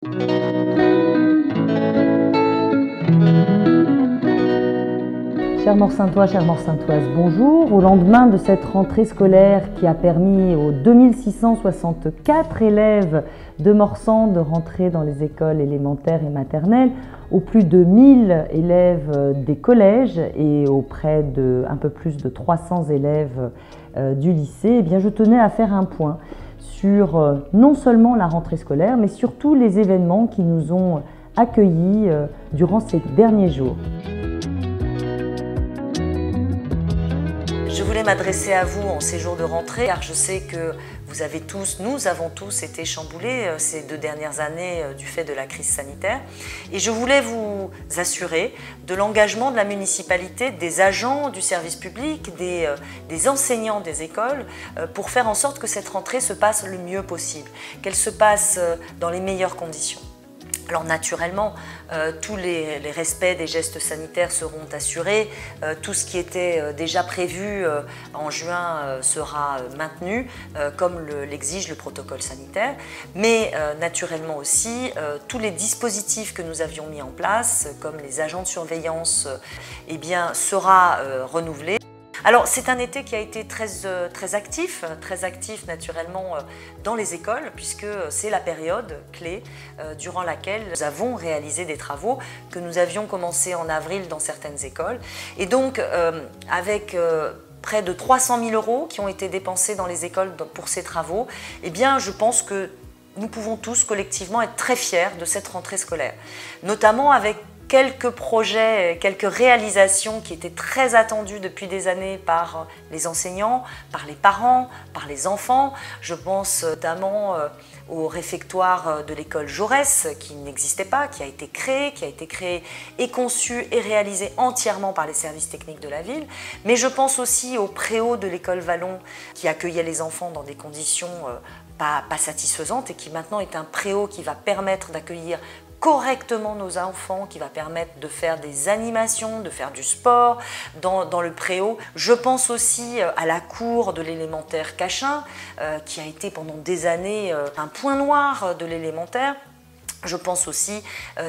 Chers Morsaintois, chères Morsaintoises, bonjour. Au lendemain de cette rentrée scolaire qui a permis aux 2664 élèves de Morsan de rentrer dans les écoles élémentaires et maternelles, aux plus de 1000 élèves des collèges et auprès de un peu plus de 300 élèves du lycée, eh bien, je tenais à faire un point sur non seulement la rentrée scolaire, mais surtout les événements qui nous ont accueillis durant ces derniers jours. Je voulais m'adresser à vous en ces jours de rentrée car je sais que nous avons tous été chamboulés ces 2 dernières années du fait de la crise sanitaire. Et je voulais vous assurer de l'engagement de la municipalité, des agents du service public, des enseignants des écoles pour faire en sorte que cette rentrée se passe le mieux possible, qu'elle se passe dans les meilleures conditions. Alors naturellement, tous les respects des gestes sanitaires seront assurés, tout ce qui était déjà prévu en juin sera maintenu, comme l'exige le protocole sanitaire, mais naturellement aussi, tous les dispositifs que nous avions mis en place, comme les agents de surveillance, eh bien, sera renouvelé. Alors c'est un été qui a été très actif naturellement dans les écoles puisque c'est la période clé durant laquelle nous avons réalisé des travaux que nous avions commencé en avril dans certaines écoles et donc avec près de 300 000 € qui ont été dépensés dans les écoles pour ces travaux, eh bien je pense que nous pouvons tous collectivement être très fiers de cette rentrée scolaire, notamment avec quelques projets, quelques réalisations qui étaient très attendues depuis des années par les enseignants, par les parents, par les enfants. Je pense notamment au réfectoire de l'école Jaurès qui n'existait pas, qui a été créé et conçu et réalisé entièrement par les services techniques de la ville. Mais je pense aussi au préau de l'école Vallon qui accueillait les enfants dans des conditions pas satisfaisantes et qui maintenant est un préau qui va permettre d'accueillir correctement nos enfants, qui va permettre de faire des animations, de faire du sport dans le préau. Je pense aussi à la cour de l'élémentaire Cachin, qui a été pendant des années un point noir de l'élémentaire. Je pense aussi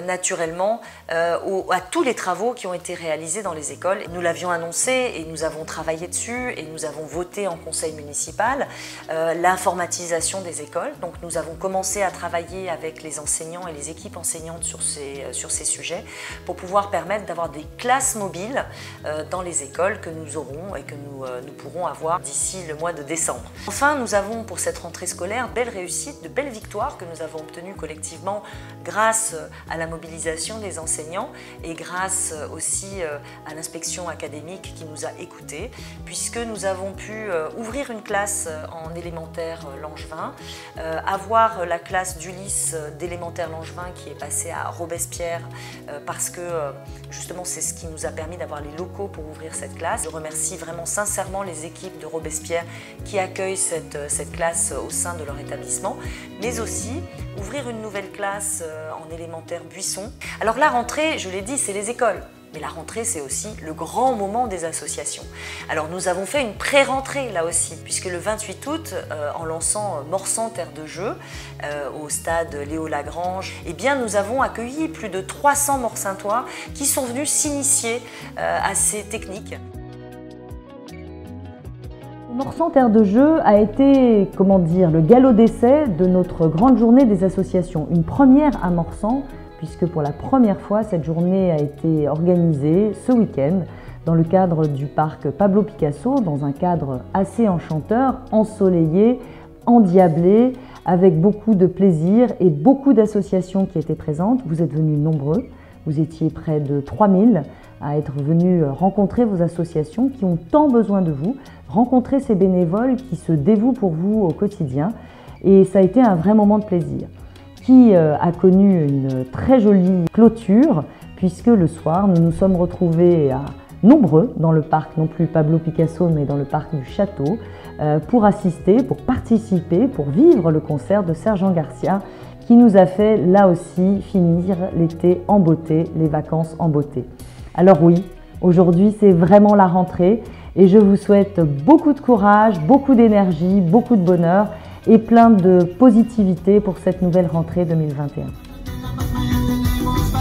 naturellement à tous les travaux qui ont été réalisés dans les écoles. Nous l'avions annoncé et nous avons travaillé dessus et nous avons voté en conseil municipal l'informatisation des écoles. Donc nous avons commencé à travailler avec les enseignants et les équipes enseignantes sur ces sujets pour pouvoir permettre d'avoir des classes mobiles dans les écoles que nous aurons et que nous pourrons avoir d'ici le mois de décembre. Enfin, nous avons pour cette rentrée scolaire de belles réussites, de belles victoires que nous avons obtenues collectivement grâce à la mobilisation des enseignants et grâce aussi à l'inspection académique qui nous a écoutés, puisque nous avons pu ouvrir une classe en élémentaire Langevin, avoir la classe d'Ulysse d'élémentaire Langevin qui est passée à Robespierre parce que justement c'est ce qui nous a permis d'avoir les locaux pour ouvrir cette classe. Je remercie vraiment sincèrement les équipes de Robespierre qui accueillent cette classe au sein de leur établissement, mais aussi ouvrir une nouvelle classe en élémentaire Buisson. Alors la rentrée, je l'ai dit, c'est les écoles. Mais la rentrée, c'est aussi le grand moment des associations. Alors nous avons fait une pré-rentrée là aussi, puisque le 28 août, en lançant Morsan Terre de Jeux au stade Léo Lagrange, eh bien nous avons accueilli plus de 300 Morsaintois qui sont venus s'initier à ces techniques. Morsan Terre de Jeux a été, comment dire, le galop d'essai de notre grande journée des associations. Une première à Morsan, puisque pour la première fois, cette journée a été organisée ce week-end dans le cadre du parc Pablo Picasso, dans un cadre assez enchanteur, ensoleillé, endiablé, avec beaucoup de plaisir et beaucoup d'associations qui étaient présentes. Vous êtes venus nombreux, vous étiez près de 3000 à être venus rencontrer vos associations qui ont tant besoin de vous, rencontrer ces bénévoles qui se dévouent pour vous au quotidien. Et ça a été un vrai moment de plaisir, qui a connu une très jolie clôture, puisque le soir, nous nous sommes retrouvés nombreux dans le parc, non plus Pablo Picasso, mais dans le parc du Château, pour assister, pour participer, pour vivre le concert de Sergent Garcia, qui nous a fait là aussi finir l'été en beauté, les vacances en beauté. Alors oui, aujourd'hui c'est vraiment la rentrée et je vous souhaite beaucoup de courage, beaucoup d'énergie, beaucoup de bonheur et plein de positivité pour cette nouvelle rentrée 2021. tenemos